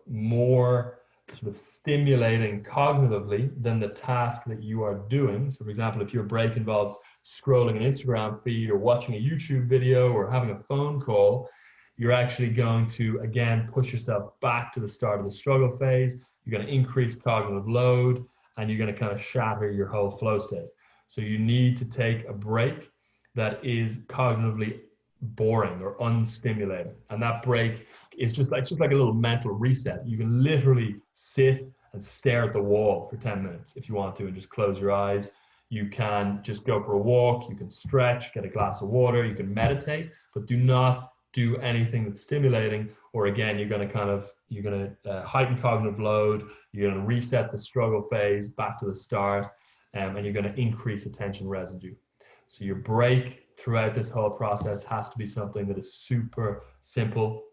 S2: more sort of stimulating cognitively than the task that you are doing. So for example, if your break involves scrolling an Instagram feed or watching a YouTube video or having a phone call, you're actually going to, again, push yourself back to the start of the struggle phase. You're going to increase cognitive load, and you're going to kind of shatter your whole flow state. So you need to take a break that is cognitively boring or unstimulating. And that break is just like a little mental reset. You can literally sit and stare at the wall for 10 minutes if you want to, and just close your eyes. You can just go for a walk, you can stretch, get a glass of water, you can meditate, but do not do anything that's stimulating, or again, you're going to heighten cognitive load, you're going to reset the struggle phase back to the start, and you're going to increase attention residue. So your break throughout this whole process has to be something that is super simple,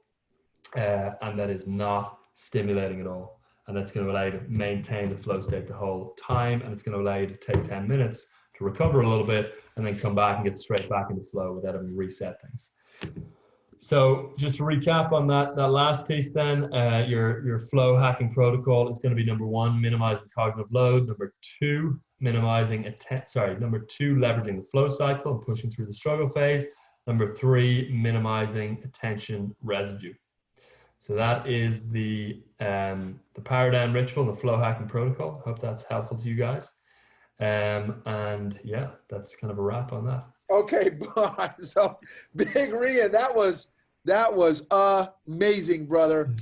S2: and that is not stimulating at all. And that's going to allow you to maintain the flow state the whole time, and it's going to allow you to take 10 minutes to recover a little bit and then come back and get straight back into flow without having to reset things. So just to recap on that last piece then, your flow hacking protocol is going to be number 1, minimizing cognitive load. Number 2, leveraging the flow cycle and pushing through the struggle phase. Number 3, minimizing attention residue. So that is the paradigm ritual and the flow hacking protocol. Hope that's helpful to you guys. And yeah, that's kind of a wrap on that.
S1: Okay, so Big Rian, that was amazing, brother.